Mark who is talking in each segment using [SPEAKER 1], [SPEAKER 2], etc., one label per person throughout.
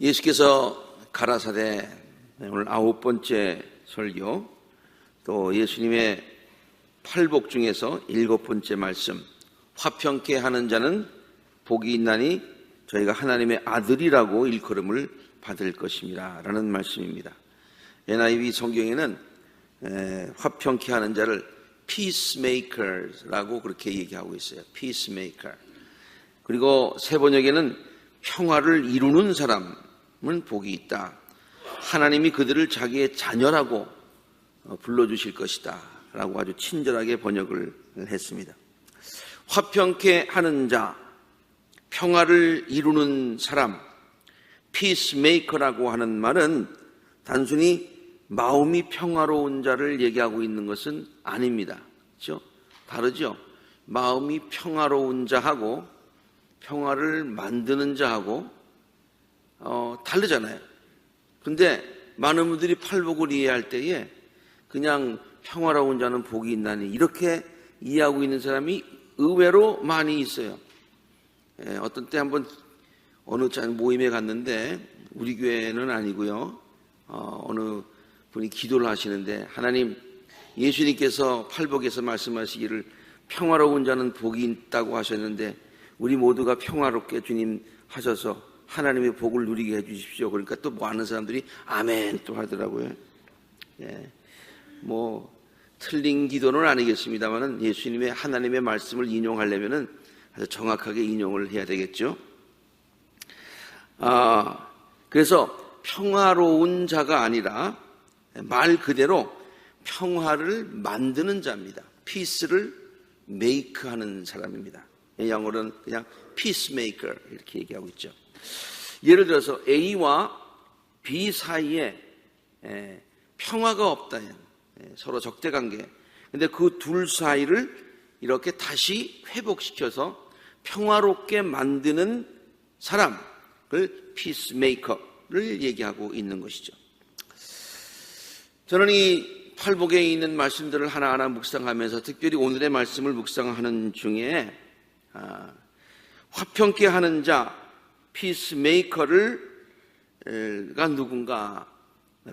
[SPEAKER 1] 예수께서 가라사대 오늘 9번째 설교, 또 예수님의 팔복 중에서 7번째 말씀, 화평케 하는 자는 복이 있나니 저희가 하나님의 아들이라고 일컬음을 받을 것입니다 라는 말씀입니다. NIV 성경에는 화평케 하는 자를 peacemakers라고 그렇게 얘기하고 있어요. peacemaker. 그리고 새 번역에는 평화를 이루는 사람은 복이 있다. 하나님이 그들을 자기의 자녀라고 불러주실 것이다 라고 아주 친절하게 번역을 했습니다. 화평케 하는 자, 평화를 이루는 사람, peacemaker라고 하는 말은 단순히 마음이 평화로운 자를 얘기하고 있는 것은 아닙니다. 그렇죠? 다르죠? 마음이 평화로운 자하고 평화를 만드는 자하고 다르잖아요. 근데 많은 분들이 팔복을 이해할 때에 그냥 평화로운 자는 복이 있나니 이렇게 이해하고 있는 사람이 의외로 많이 있어요. 어떤 때 한번 어느 모임에 갔는데 우리 교회는 아니고요. 어느 분이 기도를 하시는데 하나님, 예수님께서 팔복에서 말씀하시기를 평화로운 자는 복이 있다고 하셨는데 우리 모두가 평화롭게 주님 하셔서 하나님의 복을 누리게 해주십시오. 그러니까 또 뭐 아는 사람들이 아멘 또 하더라고요. 뭐 틀린 기도는 아니겠습니다만은 예수님의 하나님의 말씀을 인용하려면은 아주 정확하게 인용을 해야 되겠죠. 그래서 평화로운 자가 아니라 말 그대로 평화를 만드는 자입니다. 피스를 메이크하는 사람입니다. 영어로는 그냥 peacemaker 이렇게 얘기하고 있죠. 예를 들어서 A와 B 사이에 평화가 없다. 서로 적대관계. 근데 그 둘 사이를 이렇게 다시 회복시켜서 평화롭게 만드는 사람을 peacemaker를 얘기하고 있는 것이죠. 저는 이 팔복에 있는 말씀들을 하나하나 묵상하면서 특별히 오늘의 말씀을 묵상하는 중에 화평케 하는 자, 피스메이커가 누군가,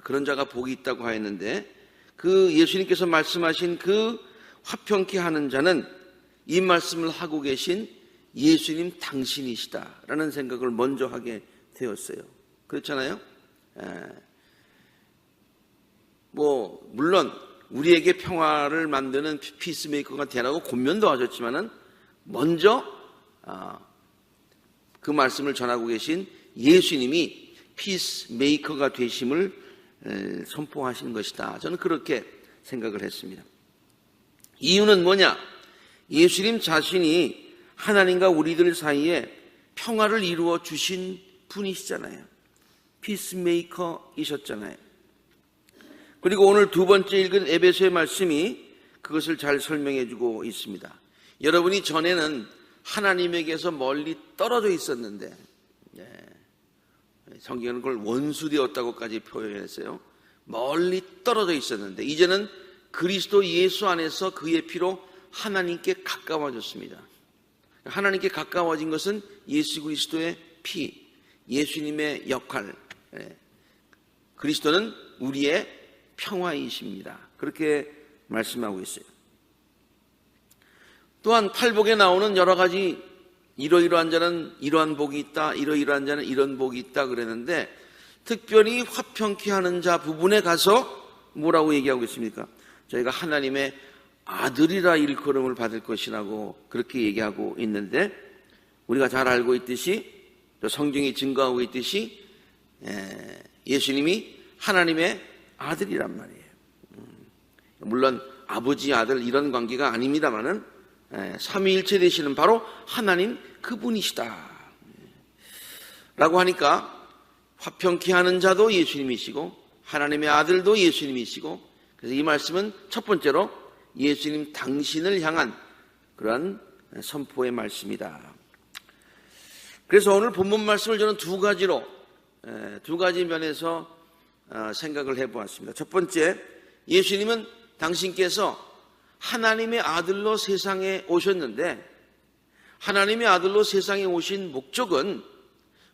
[SPEAKER 1] 그런 자가 복이 있다고 하였는데 그 예수님께서 말씀하신 그 화평케 하는 자는 이 말씀을 하고 계신 예수님 당신이시다라는 생각을 먼저 하게 되었어요. 그렇잖아요? 물론 우리에게 평화를 만드는 피스메이커가 되라고 권면도 하셨지만은 먼저 그 말씀을 전하고 계신 예수님이 피스메이커가 되심을 선포하신 것이다. 저는 그렇게 생각을 했습니다. 이유는 뭐냐? 예수님 자신이 하나님과 우리들 사이에 평화를 이루어 주신 분이시잖아요. 피스메이커이셨잖아요. 그리고 오늘 두 번째 읽은 에베소의 말씀이 그것을 잘 설명해 주고 있습니다. 여러분이 전에는 하나님에게서 멀리 떨어져 있었는데, 성경은 그걸 원수되었다고까지 표현했어요. 멀리 떨어져 있었는데 이제는 그리스도 예수 안에서 그의 피로 하나님께 가까워졌습니다. 하나님께 가까워진 것은 예수 그리스도의 피, 예수님의 역할, 그리스도는 우리의 평화이십니다. 그렇게 말씀하고 있어요. 또한 팔복에 나오는 여러 가지 이러이러한 자는 이러한 복이 있다, 이러이러한 자는 이런 복이 있다 그랬는데 특별히 화평케 하는 자 부분에 가서 뭐라고 얘기하고 있습니까? 저희가 하나님의 아들이라 일컬음을 받을 것이라고 그렇게 얘기하고 있는데 우리가 잘 알고 있듯이 성경이 증거하고 있듯이 예수님이 하나님의 아들이란 말이에요. 물론 아버지 아들 이런 관계가 아닙니다만은 삼위일체 되시는 바로 하나님 그분이시다 라고 하니까 화평케 하는 자도 예수님이시고 하나님의 아들도 예수님이시고, 그래서 이 말씀은 첫 번째로 예수님 당신을 향한 그러한 선포의 말씀이다. 그래서 오늘 본문 말씀을 저는 두 가지 면에서 생각을 해보았습니다. 첫 번째, 예수님은 당신께서 하나님의 아들로 세상에 오셨는데 하나님의 아들로 세상에 오신 목적은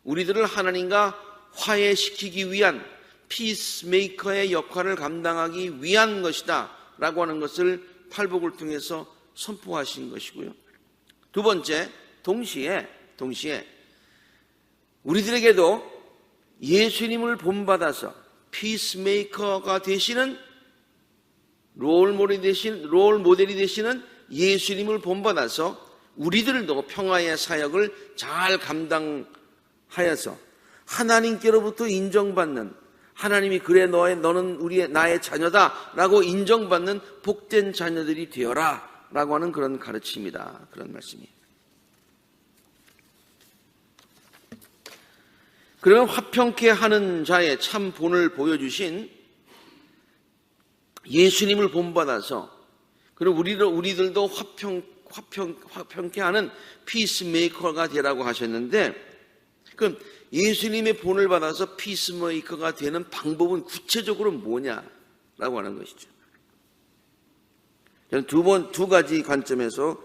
[SPEAKER 1] 우리들을 하나님과 화해시키기 위한 피스메이커의 역할을 감당하기 위한 것이다 라고 하는 것을 팔복을 통해서 선포하신 것이고요. 두 번째, 동시에 우리들에게도 예수님을 본받아서 피스메이커가 되시는 롤 모델이 되시는 예수님을 본받아서 우리들도 평화의 사역을 잘 감당하여서 하나님께로부터 인정받는, 하나님이 그래 너는 나의 자녀다라고 인정받는 복된 자녀들이 되어라 라고 하는 그런 가르침이다, 그런 말씀이에요. 그러면 화평케 하는 자의 참 본을 보여주신 예수님을 본받아서, 그리고 우리들도 화평케 하는 피스메이커가 되라고 하셨는데, 그럼 예수님의 본을 받아서 피스메이커가 되는 방법은 구체적으로 뭐냐라고 하는 것이죠. 저는 두 가지 관점에서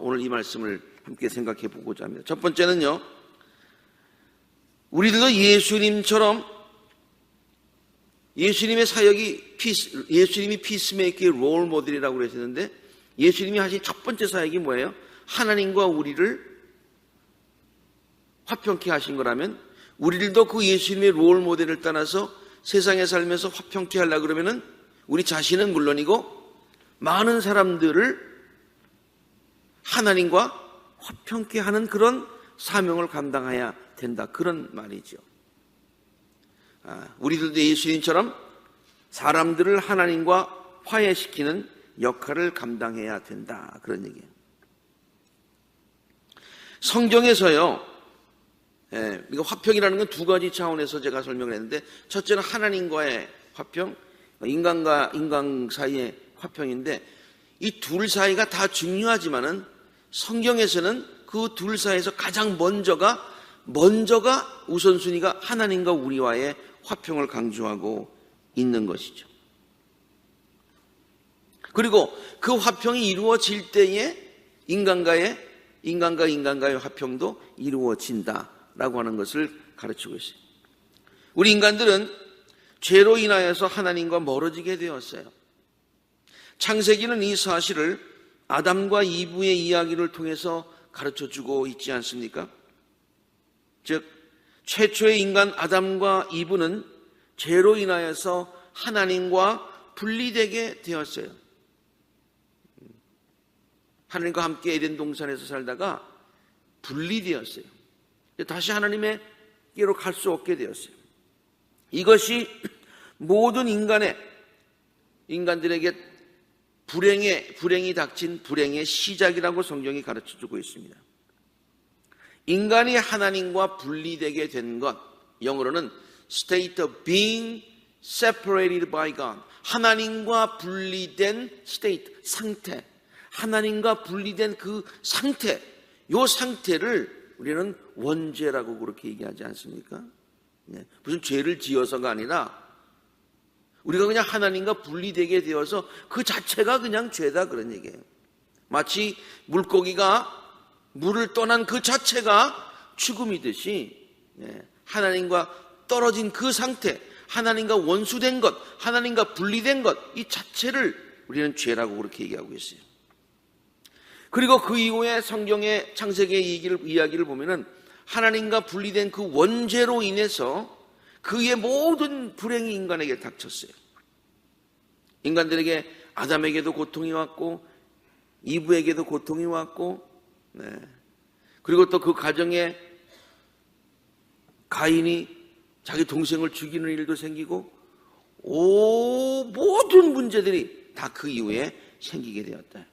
[SPEAKER 1] 오늘 이 말씀을 함께 생각해 보고자 합니다. 첫 번째는요, 우리들도 예수님처럼 예수님의 사역이 예수님이 피스메이커의 롤 모델이라고 그러셨는데, 예수님이 하신 첫 번째 사역이 뭐예요? 하나님과 우리를 화평케 하신 거라면 우리들도 그 예수님의 롤 모델을 따라서 세상에 살면서 화평케 하려고 그러면은 우리 자신은 물론이고 많은 사람들을 하나님과 화평케 하는 그런 사명을 감당해야 된다, 그런 말이죠. 우리들도 예수님처럼 사람들을 하나님과 화해시키는 역할을 감당해야 된다, 그런 얘기예요. 성경에서요, 이거 화평이라는 건 두 가지 차원에서 제가 설명을 했는데, 첫째는 하나님과의 화평, 인간과 인간 사이의 화평인데, 이 둘 사이가 다 중요하지만은 성경에서는 그 둘 사이에서 가장 먼저가 우선순위가 하나님과 우리와의 화평을 강조하고 있는 것이죠. 그리고 그 화평이 이루어질 때에 인간과 인간과의 화평도 이루어진다라고 하는 것을 가르치고 있어요. 우리 인간들은 죄로 인하여서 하나님과 멀어지게 되었어요. 창세기는 이 사실을 아담과 이브의 이야기를 통해서 가르쳐주고 있지 않습니까? 즉, 최초의 인간 아담과 이브는 죄로 인하여서 하나님과 분리되게 되었어요. 하나님과 함께 에덴 동산에서 살다가 분리되었어요. 다시 하나님께로 갈 수 없게 되었어요. 이것이 모든 인간들에게 불행이 닥친 불행의 시작이라고 성경이 가르쳐주고 있습니다. 인간이 하나님과 분리되게 된 것, 영어로는 state of being separated by God, 하나님과 분리된 state, 상태, 하나님과 분리된 그 상태, 이 상태를 우리는 원죄라고 그렇게 얘기하지 않습니까? 무슨 죄를 지어서가 아니라 우리가 그냥 하나님과 분리되게 되어서 그 자체가 그냥 죄다, 그런 얘기예요. 마치 물고기가 물을 떠난 그 자체가 죽음이듯이 하나님과 떨어진 그 상태, 하나님과 원수된 것, 하나님과 분리된 것, 이 자체를 우리는 죄라고 그렇게 얘기하고 있어요. 그리고 그 이후에 성경의 창세기의 이야기를 보면은 하나님과 분리된 그 원죄로 인해서 그의 모든 불행이 인간에게 닥쳤어요. 인간들에게, 아담에게도 고통이 왔고 이브에게도 고통이 왔고, 그리고 또 그 가정에 가인이 자기 동생을 죽이는 일도 생기고, 모든 문제들이 다 그 이후에 생기게 되었다.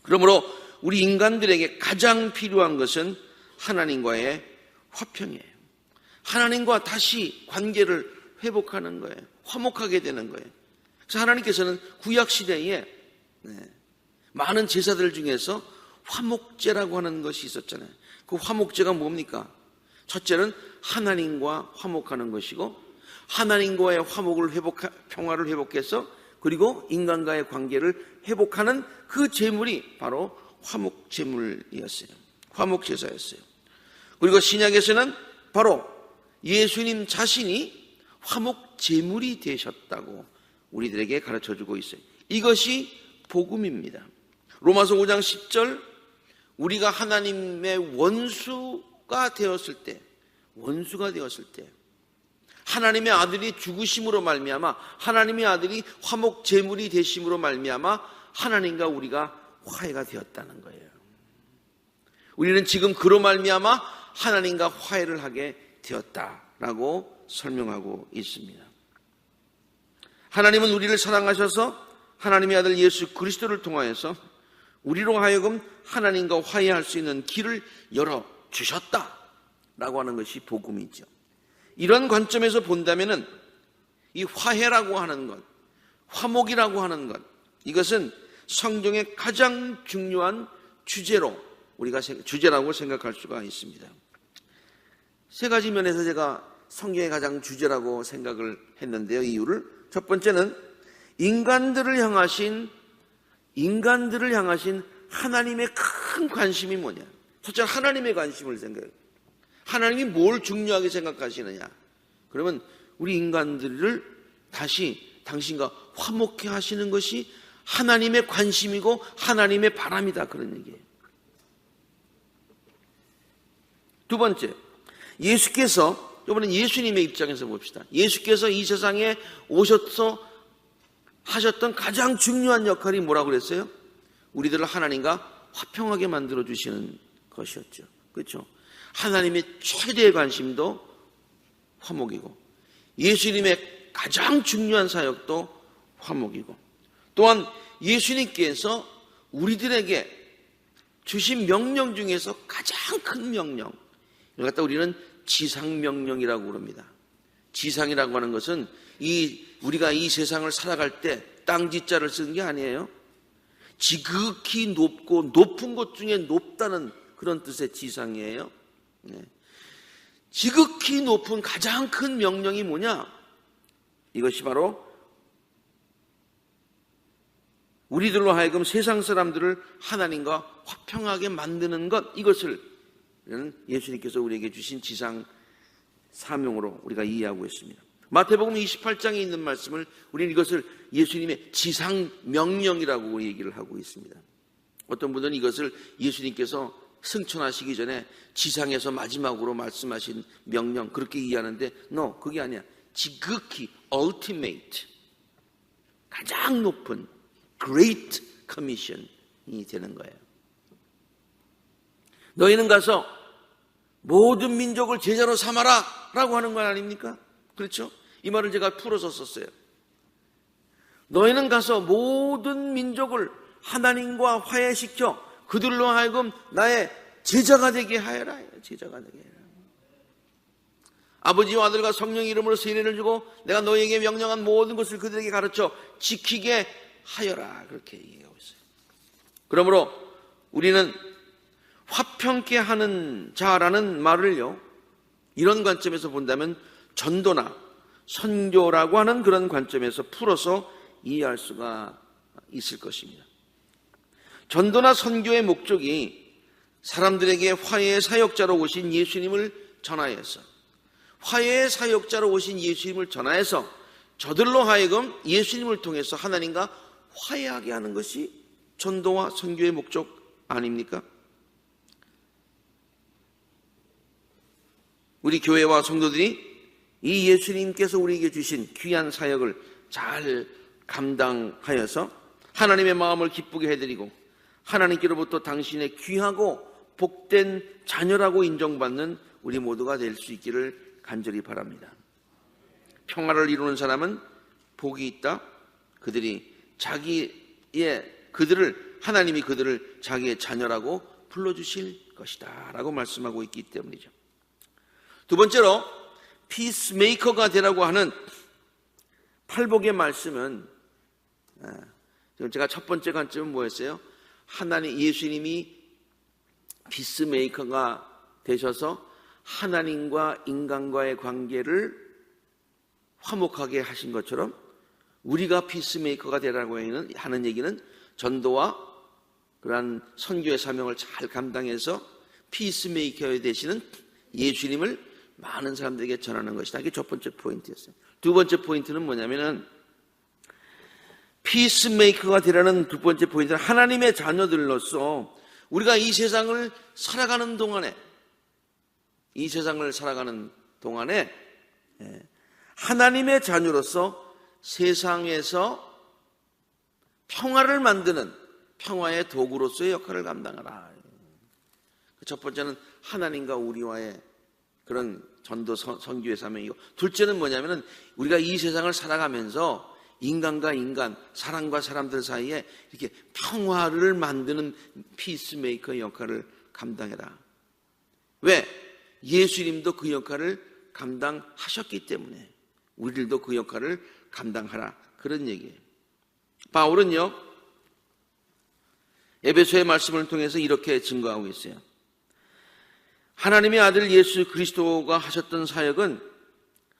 [SPEAKER 1] 그러므로 우리 인간들에게 가장 필요한 것은 하나님과의 화평이에요. 하나님과 다시 관계를 회복하는 거예요. 화목하게 되는 거예요. 그래서 하나님께서는 구약시대에 많은 제사들 중에서 화목제라고 하는 것이 있었잖아요. 그 화목제가 뭡니까? 첫째는 하나님과 화목하는 것이고, 하나님과의 평화를 회복해서 그리고 인간과의 관계를 회복하는 그 제물이 바로 화목제물이었어요. 화목제사였어요. 그리고 신약에서는 바로 예수님 자신이 화목 제물이 되셨다고 우리들에게 가르쳐주고 있어요. 이것이 복음입니다. 로마서 5장 10절, 우리가 하나님의 원수가 되었을 때, 하나님의 아들이 죽으심으로 말미암아, 하나님의 아들이 화목 제물이 되심으로 말미암아 하나님과 우리가 화해가 되었다는 거예요. 우리는 지금 그로 말미암아 하나님과 화해를 하게 되었다라고 설명하고 있습니다. 하나님은 우리를 사랑하셔서 하나님의 아들 예수 그리스도를 통하여서 우리로 하여금 하나님과 화해할 수 있는 길을 열어주셨다라고 하는 것이 복음이죠. 이런 관점에서 본다면은 이 화해라고 하는 것, 화목이라고 하는 것, 이것은 성경의 가장 중요한 주제라고 생각할 수가 있습니다. 세 가지 면에서 제가 성경의 가장 주제라고 생각을 했는데요. 이유를, 첫 번째는 인간들을 향하신 하나님의 큰 관심이 뭐냐. 첫째는 하나님의 관심을 생각해요. 하나님이 뭘 중요하게 생각하시느냐. 그러면 우리 인간들을 다시 당신과 화목해 하시는 것이 하나님의 관심이고 하나님의 바람이다, 그런 얘기예요. 두 번째, 예수께서, 이번엔 예수님의 입장에서 봅시다. 예수께서 이 세상에 오셔서 하셨던 가장 중요한 역할이 뭐라고 그랬어요? 우리들을 하나님과 화평하게 만들어주시는 것이었죠. 그렇죠? 하나님의 최대의 관심도 화목이고, 예수님의 가장 중요한 사역도 화목이고, 또한 예수님께서 우리들에게 주신 명령 중에서 가장 큰 명령, 이걸 갖다 우리는 지상명령이라고 그럽니다. 지상이라고 하는 것은 우리가 이 세상을 살아갈 때 땅지자를 쓰는 게 아니에요. 지극히 높고 높은 것 중에 높다는 그런 뜻의 지상이에요. 지극히 높은 가장 큰 명령이 뭐냐? 이것이 바로 우리들로 하여금 세상 사람들을 하나님과 화평하게 만드는 것, 이것을 예수님께서 우리에게 주신 지상 사명으로 우리가 이해하고 있습니다. 마태복음 28장에 있는 말씀을 우리는 이것을 예수님의 지상 명령이라고 얘기를 하고 있습니다. 어떤 분들은 이것을 예수님께서 승천하시기 전에 지상에서 마지막으로 말씀하신 명령, 그렇게 이해하는데 no, 그게 아니야. 지극히 ultimate, 가장 높은 Great Commission이 되는 거예요. 너희는 가서 모든 민족을 제자로 삼아라 라고 하는 건 아닙니까? 그렇죠? 이 말을 제가 풀어서 썼어요. 너희는 가서 모든 민족을 하나님과 화해시켜 그들로 하여금 나의 제자가 되게 하여라. 제자가 되게 하여라. 아버지와 아들과 성령의 이름으로 세례를 주고 내가 너희에게 명령한 모든 것을 그들에게 가르쳐 지키게 하여라. 그렇게 얘기하고 있어요. 그러므로 우리는 화평케 하는 자라는 말을요, 이런 관점에서 본다면 전도나 선교라고 하는 그런 관점에서 풀어서 이해할 수가 있을 것입니다. 전도나 선교의 목적이 사람들에게 화해의 사역자로 오신 예수님을 전하여서, 화해의 사역자로 오신 예수님을 전하여서 저들로 하여금 예수님을 통해서 하나님과 화해하게 하는 것이 전도와 선교의 목적 아닙니까? 우리 교회와 성도들이 이 예수님께서 우리에게 주신 귀한 사역을 잘 감당하여서 하나님의 마음을 기쁘게 해드리고 하나님께로부터 당신의 귀하고 복된 자녀라고 인정받는 우리 모두가 될 수 있기를 간절히 바랍니다. 평화를 이루는 사람은 복이 있다. 하나님이 그들을 자기의 자녀라고 불러주실 것이다 라고 말씀하고 있기 때문이죠. 두 번째로 피스메이커가 되라고 하는 팔복의 말씀은, 지금 제가 첫 번째 관점은 뭐였어요? 예수님이 피스메이커가 되셔서 하나님과 인간과의 관계를 화목하게 하신 것처럼 우리가 피스메이커가 되라고 하는 얘기는 전도와 그러한 선교의 사명을 잘 감당해서 피스메이커에 되시는 예수님을 많은 사람들에게 전하는 것이다. 이게 첫 번째 포인트였어요. 두 번째 포인트는 뭐냐면은 피스메이커가 되라는 두 번째 포인트는 하나님의 자녀들로서 우리가 이 세상을 살아가는 동안에 하나님의 자녀로서 세상에서 평화를 만드는 평화의 도구로서의 역할을 감당하라. 첫 번째는 하나님과 우리와의 그런 전도 선교의 사명이고, 둘째는 뭐냐면은 우리가 이 세상을 살아가면서 인간과 인간, 사람과 사람들 사이에 이렇게 평화를 만드는 피스메이커의 역할을 감당해라. 왜? 예수님도 그 역할을 감당하셨기 때문에 우리들도 그 역할을 감당하라. 그런 얘기예요. 바울은요, 에베소의 말씀을 통해서 이렇게 증거하고 있어요. 하나님의 아들 예수 그리스도가 하셨던 사역은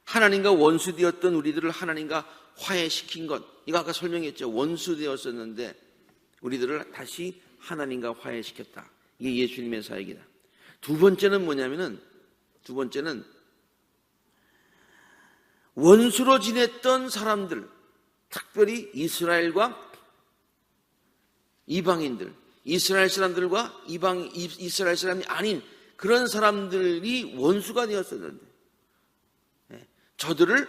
[SPEAKER 1] 하나님과 원수되었던 우리들을 하나님과 화해시킨 것. 이거 아까 설명했죠. 원수되었었는데 우리들을 다시 하나님과 화해시켰다. 이게 예수님의 사역이다. 두 번째는 뭐냐면은, 원수로 지냈던 사람들, 특별히 이스라엘과 이방인들, 이스라엘 사람들과 이스라엘 사람이 아닌 그런 사람들이 원수가 되었었는데, 저들을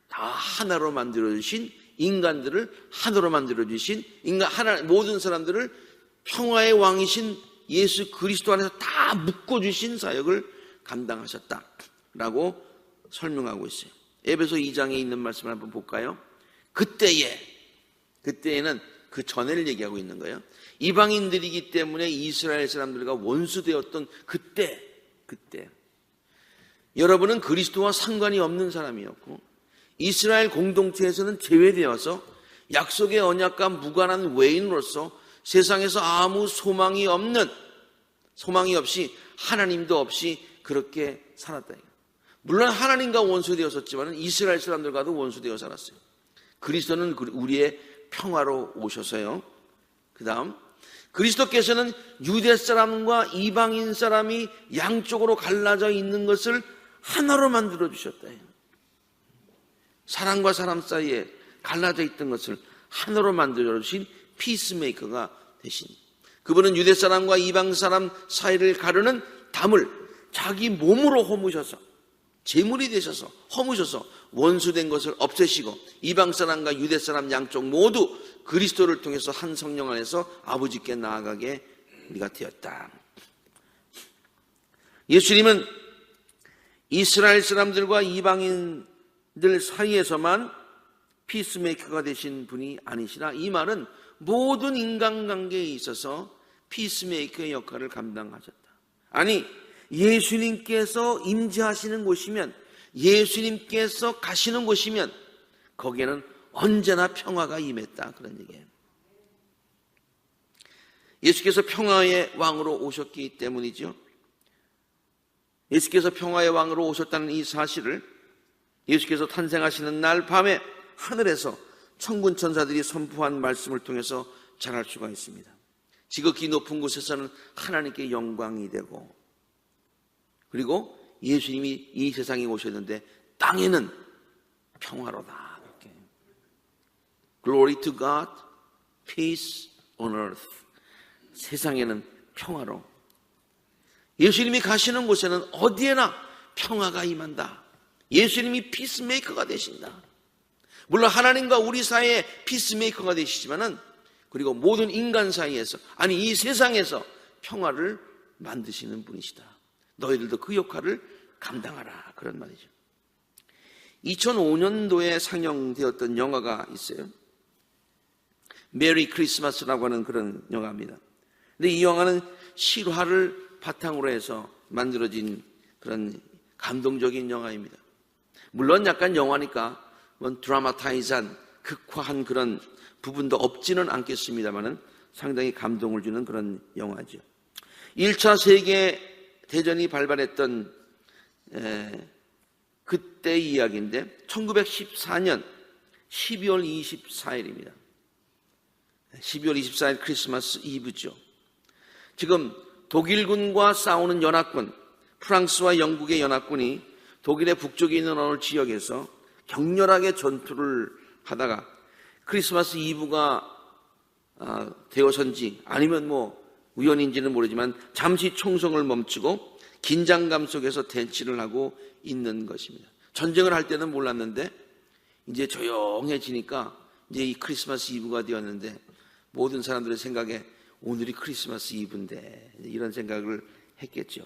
[SPEAKER 1] 다 하나로 만들어주신, 인간들을 하나로 만들어주신, 모든 사람들을 평화의 왕이신 예수 그리스도 안에서 다 묶어주신 사역을 감당하셨다라고 설명하고 있어요. 에베소 2장에 있는 말씀을 한번 볼까요? 그때에는 그 전에를 얘기하고 있는 거예요. 이방인들이기 때문에 이스라엘 사람들과 원수되었던 그때 여러분은 그리스도와 상관이 없는 사람이었고, 이스라엘 공동체에서는 제외되어서 약속의 언약과 무관한 외인으로서 세상에서 아무 소망이 없이 하나님도 없이 그렇게 살았다. 물론 하나님과 원수되었었지만 이스라엘 사람들과도 원수되어 살았어요. 그리스도는 우리의 평화로 오셔서요. 그 다음, 그리스도께서는 유대 사람과 이방인 사람이 양쪽으로 갈라져 있는 것을 하나로 만들어 주셨다. 사람과 사람 사이에 갈라져 있던 것을 하나로 만들어 주신 피스메이커가 되신, 그분은 유대 사람과 이방 사람 사이를 가르는 담을 자기 몸으로 허무셔서, 제물이 되셔서 허무셔서 원수된 것을 없애시고, 이방 사람과 유대 사람 양쪽 모두 그리스도를 통해서 한 성령 안에서 아버지께 나아가게 우리가 되었다. 예수님은 이스라엘 사람들과 이방인들 사이에서만 피스메이커가 되신 분이 아니시라. 이 말은 모든 인간관계에 있어서 피스메이커의 역할을 감당하셨다. 아니, 예수님께서 임재하시는 곳이면, 예수님께서 가시는 곳이면 거기에는 언제나 평화가 임했다. 그런 얘기예요. 예수께서 평화의 왕으로 오셨기 때문이죠. 예수께서 평화의 왕으로 오셨다는 이 사실을 예수께서 탄생하시는 날 밤에 하늘에서 천군 천사들이 선포한 말씀을 통해서 잘 알 수가 있습니다. 지극히 높은 곳에서는 하나님께 영광이 되고, 그리고 예수님이 이 세상에 오셨는데 땅에는 평화로다. 이렇게. Glory to God, peace on earth. 세상에는 평화로. 예수님이 가시는 곳에는 어디에나 평화가 임한다. 예수님이 피스메이커가 되신다. 물론 하나님과 우리 사이에 피스메이커가 되시지만은, 그리고 모든 인간 사이에서, 아니 이 세상에서 평화를 만드시는 분이시다. 너희들도 그 역할을 감당하라. 그런 말이죠. 2005년도에 상영되었던 영화가 있어요. 메리 크리스마스라고 하는 그런 영화입니다. 근데 이 영화는 실화를 바탕으로 해서 만들어진 그런 감동적인 영화입니다. 물론 약간 영화니까 드라마타이즈한, 극화한 그런 부분도 없지는 않겠습니다만은 상당히 감동을 주는 그런 영화죠. 1차 세계대전이 발발했던 그때 이야기인데 1914년 12월 24일입니다. 12월 24일 크리스마스 이브죠. 지금 독일군과 싸우는 연합군, 프랑스와 영국의 연합군이 독일의 북쪽에 있는 어느 지역에서 격렬하게 전투를 하다가 크리스마스 이브가 되어선지 아니면 우연인지는 모르지만 잠시 총성을 멈추고 긴장감 속에서 대치를 하고 있는 것입니다. 전쟁을 할 때는 몰랐는데 이제 조용해지니까 이제 이 크리스마스 이브가 되었는데 모든 사람들의 생각에 오늘이 크리스마스 이브인데 이런 생각을 했겠죠.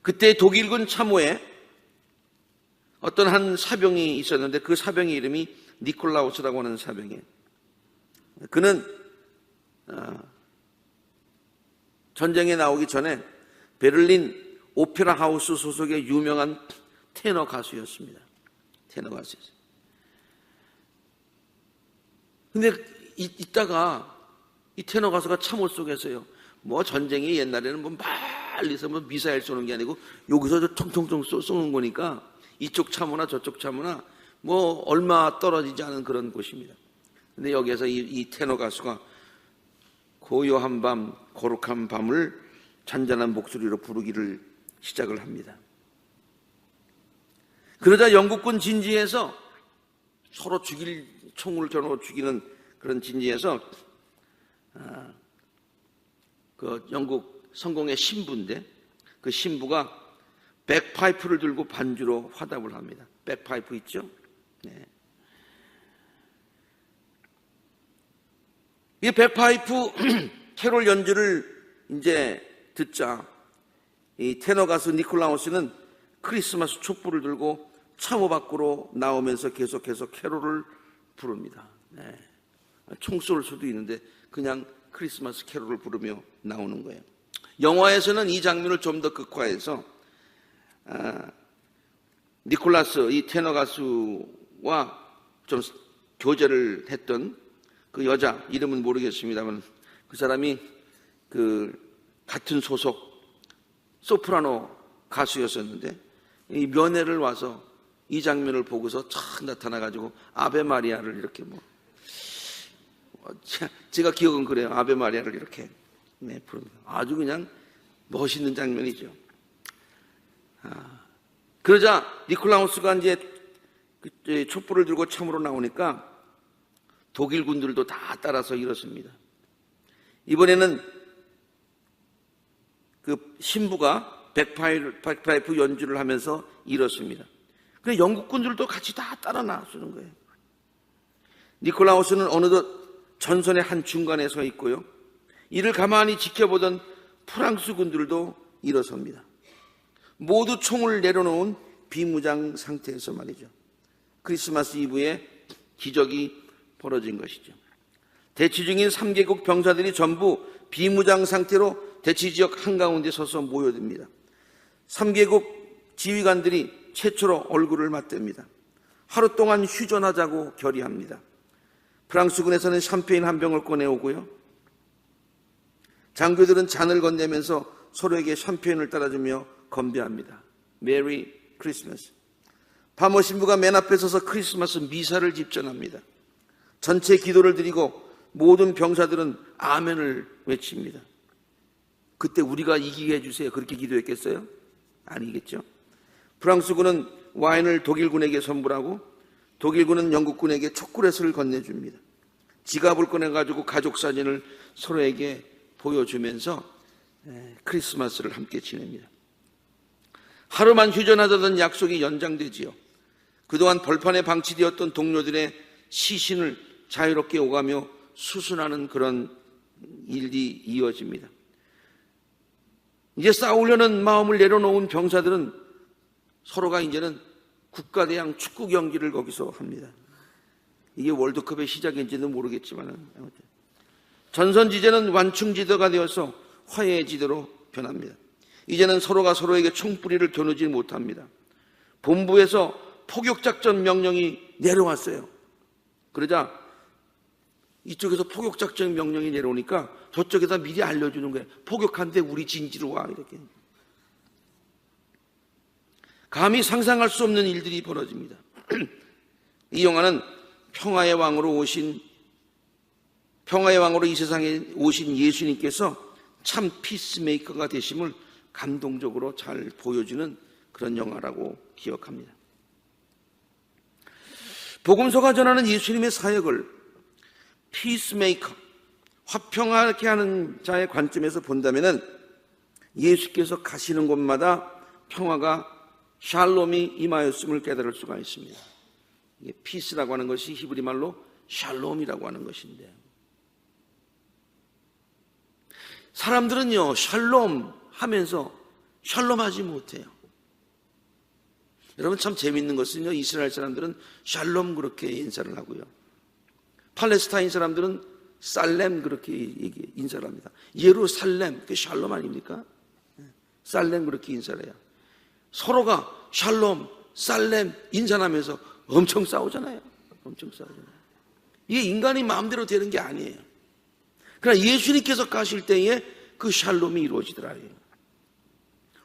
[SPEAKER 1] 그때 독일군 참호에 어떤 한 사병이 있었는데 그 사병의 이름이 니콜라우스라고 하는 사병이에요. 그는 전쟁에 나오기 전에 베를린 오페라 하우스 소속의 유명한 테너 가수였습니다. 테너 가수였어요. 근데 이따가 이 테너 가수가 참호 속에서요. 전쟁이 옛날에는 멀리서 미사일 쏘는 게 아니고 여기서 저 통통통 쏘는 거니까 이쪽 참호나 저쪽 참호나 얼마 떨어지지 않은 그런 곳입니다. 근데 여기에서 이 테너 가수가 고요한 밤, 거룩한 밤을 잔잔한 목소리로 부르기를 시작을 합니다. 그러자 영국군 진지에서 서로 총을 겨누어 죽이는 그런 진지에서 그 영국 성공의 신부인데 그 신부가 백파이프를 들고 반주로 화답을 합니다. 백파이프 있죠? 네. 이 백파이프 캐롤 연주를 이제 듣자 이 테너 가수 니콜라우스는 크리스마스 촛불을 들고 참호 밖으로 나오면서 계속해서 캐롤을 부릅니다. 네. 총 쏠 수도 있는데 그냥 크리스마스 캐롤을 부르며 나오는 거예요. 영화에서는 이 장면을 좀 더 극화해서 니콜라스 이 테너 가수와 좀 교제를 했던 그 여자 이름은 모르겠습니다만 그 사람이 그 같은 소속 소프라노 가수였었는데 이 면회를 와서 이 장면을 보고서 착 나타나가지고 아베 마리아를 이렇게 제가 기억은 그래요. 아베 마리아를 이렇게 부르는 아주 그냥 멋있는 장면이죠. 그러자 니콜라우스가 이제 촛불을 들고 참으로 나오니까 독일 군들도 다 따라서 일었습니다. 이번에는 그 신부가 백파이프 연주를 하면서 일었습니다. 그래서 영국 군들도 같이 다 따라 나서는 거예요. 니콜라우스는 어느덧 전선의 한 중간에 서 있고요. 이를 가만히 지켜보던 프랑스 군들도 일어섭니다. 모두 총을 내려놓은 비무장 상태에서 말이죠. 크리스마스 이브에 기적이 벌어진 것이죠. 대치 중인 3개국 병사들이 전부 비무장 상태로 대치 지역 한가운데 서서 모여듭니다. 3개국 지휘관들이 최초로 얼굴을 맞댑니다. 하루 동안 휴전하자고 결의합니다. 프랑스군에서는 샴페인 한 병을 꺼내오고요. 장교들은 잔을 건네면서 서로에게 샴페인을 따라주며 건배합니다. 메리 크리스마스. 파머 신부가 맨 앞에 서서 크리스마스 미사를 집전합니다. 전체 기도를 드리고 모든 병사들은 아멘을 외칩니다. 그때 우리가 이기게 해주세요. 그렇게 기도했겠어요? 아니겠죠. 프랑스군은 와인을 독일군에게 선물하고 독일군은 영국군에게 초콜릿을 건네줍니다. 지갑을 꺼내가지고 가족 사진을 서로에게 보여주면서 크리스마스를 함께 지냅니다. 하루만 휴전하자던 약속이 연장되지요. 그동안 벌판에 방치되었던 동료들의 시신을 자유롭게 오가며 수순하는 그런 일이 이어집니다. 이제 싸우려는 마음을 내려놓은 병사들은 서로가 이제는 국가대항 축구 경기를 거기서 합니다. 이게 월드컵의 시작인지는 모르겠지만 전선지대는 완충지대가 되어서 화해의 지대로 변합니다. 이제는 서로가 서로에게 총뿌리를 겨누지 못합니다. 본부에서 포격작전 명령이 내려왔어요. 그러자 이쪽에서 포격작전 명령이 내려오니까 저쪽에다 미리 알려주는 거예요. 포격한데 우리 진지로 와 이렇게. 감히 상상할 수 없는 일들이 벌어집니다. 이 영화는 평화의 왕으로 이 세상에 오신 예수님께서 참 피스메이커가 되심을 감동적으로 잘 보여주는 그런 영화라고 기억합니다. 복음서가 전하는 예수님의 사역을 피스메이커, 화평하게 하는 자의 관점에서 본다면은 예수께서 가시는 곳마다 평화가 샬롬이 임하였음을 깨달을 수가 있습니다. 이게 피스라고 하는 것이 히브리 말로 샬롬이라고 하는 것인데, 사람들은요 샬롬 하면서 샬롬하지 못해요. 여러분 참 재밌는 것은요, 이스라엘 사람들은 샬롬 그렇게 인사를 하고요, 팔레스타인 사람들은 살렘 그렇게 인사를 합니다. 예루살렘, 그게 샬롬 아닙니까? 살렘 그렇게 인사를 해요. 서로가 샬롬, 살렘 인사하면서 엄청 싸우잖아요. 엄청 싸우잖아요. 이게 인간이 마음대로 되는 게 아니에요. 그러나 예수님께서 가실 때에 그 샬롬이 이루어지더라.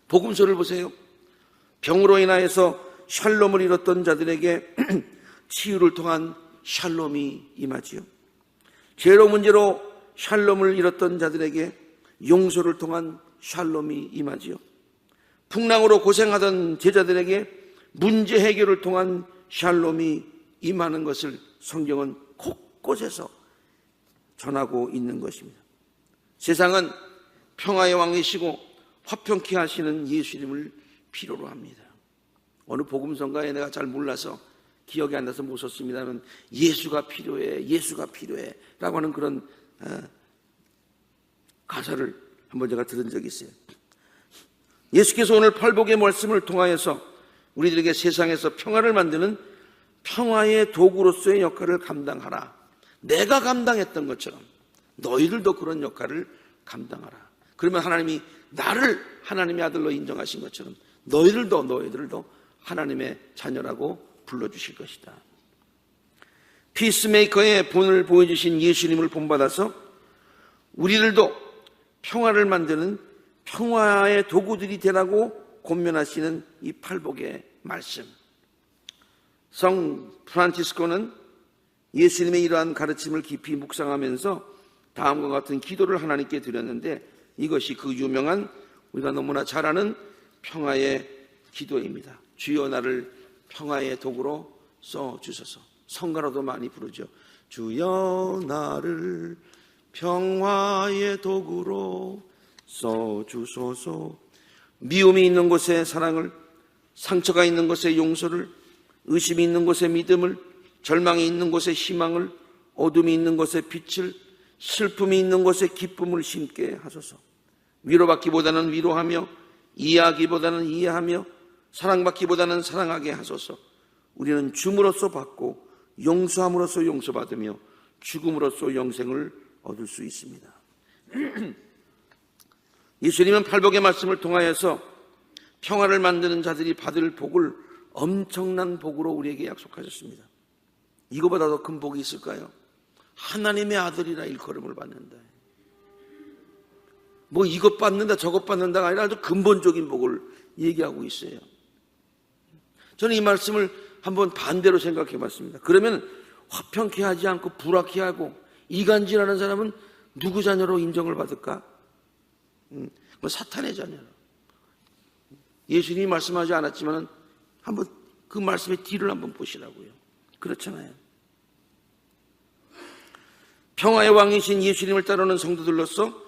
[SPEAKER 1] 복음서를 보세요. 병으로 인하여서 샬롬을 잃었던 자들에게 치유를 통한 샬롬이 임하지요. 죄로 문제로 샬롬을 잃었던 자들에게 용서를 통한 샬롬이 임하지요. 풍랑으로 고생하던 제자들에게 문제 해결을 통한 샬롬이 임하는 것을 성경은 곳곳에서 전하고 있는 것입니다. 세상은 평화의 왕이시고 화평케 하시는 예수님을 필요로 합니다. 어느 복음성가에 내가 잘 몰라서 기억이 안 나서 못 썼습니다만, 예수가 필요해, 예수가 필요해 라고 하는 그런 가사를 한번 제가 들은 적이 있어요. 예수께서 오늘 팔복의 말씀을 통하여서 우리들에게 세상에서 평화를 만드는 평화의 도구로서의 역할을 감당하라. 내가 감당했던 것처럼 너희들도 그런 역할을 감당하라. 그러면 하나님이 나를 하나님의 아들로 인정하신 것처럼 너희들도 하나님의 자녀라고 불러주실 것이다. 피스메이커의 본을 보여주신 예수님을 본받아서 우리들도 평화를 만드는 평화의 도구들이 되라고 권면하시는 이 팔복의 말씀. 성 프란치스코는 예수님의 이러한 가르침을 깊이 묵상하면서 다음과 같은 기도를 하나님께 드렸는데, 이것이 그 유명한 우리가 너무나 잘 아는 평화의 기도입니다. 주여 나를 평화의 도구로 써주소서. 성가로도 많이 부르죠. 주여 나를 평화의 도구로 써주소서. 미움이 있는 곳에 사랑을, 상처가 있는 곳에 용서를, 의심이 있는 곳에 믿음을, 절망이 있는 곳에 희망을, 어둠이 있는 곳에 빛을, 슬픔이 있는 곳에 기쁨을 심게 하소서. 위로받기보다는 위로하며, 이해하기보다는 이해하며, 사랑받기보다는 사랑하게 하소서. 우리는 줌으로써 받고 용서함으로써 용서받으며 죽음으로써 영생을 얻을 수 있습니다. 예수님은 팔복의 말씀을 통하여서 평화를 만드는 자들이 받을 복을 엄청난 복으로 우리에게 약속하셨습니다. 이거보다 더 큰 복이 있을까요? 하나님의 아들이라 일컬음을 받는다. 뭐 이것 받는다 저것 받는다가 아니라 아주 근본적인 복을 얘기하고 있어요. 저는 이 말씀을 한번 반대로 생각해 봤습니다. 그러면 화평케 하지 않고 불화케 하고 이간질하는 사람은 누구 자녀로 인정을 받을까? 사탄의 자녀로. 예수님이 말씀하지 않았지만 한번 그 말씀의 뒤를 한번 보시라고요. 그렇잖아요. 평화의 왕이신 예수님을 따르는 성도들로서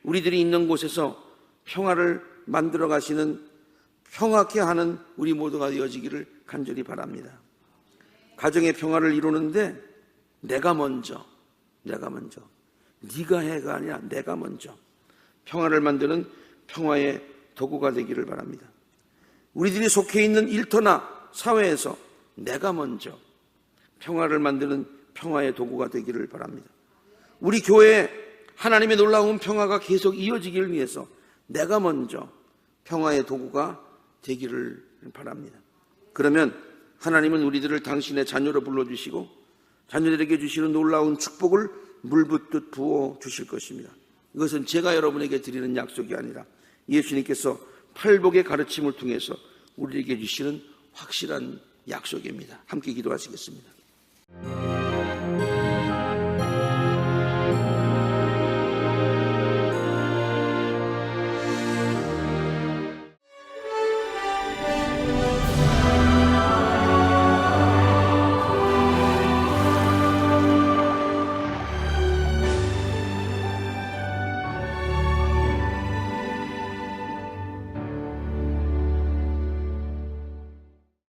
[SPEAKER 1] 우리들이 있는 곳에서 평화를 만들어 가시는, 평화케 하는 우리 모두가 되어지기를 간절히 바랍니다. 가정의 평화를 이루는데 내가 먼저 네가 해가 아니라 내가 먼저 평화를 만드는 평화의 도구가 되기를 바랍니다. 우리들이 속해 있는 일터나 사회에서 내가 먼저 평화를 만드는 평화의 도구가 되기를 바랍니다. 우리 교회에 하나님의 놀라운 평화가 계속 이어지기를 위해서 내가 먼저 평화의 도구가 되기를 바랍니다. 그러면 하나님은 우리들을 당신의 자녀로 불러주시고 자녀들에게 주시는 놀라운 축복을 물붓듯 부어 주실 것입니다. 이것은 제가 여러분에게 드리는 약속이 아니라 예수님께서 팔복의 가르침을 통해서 우리에게 주시는 확실한 약속입니다. 함께 기도하시겠습니다.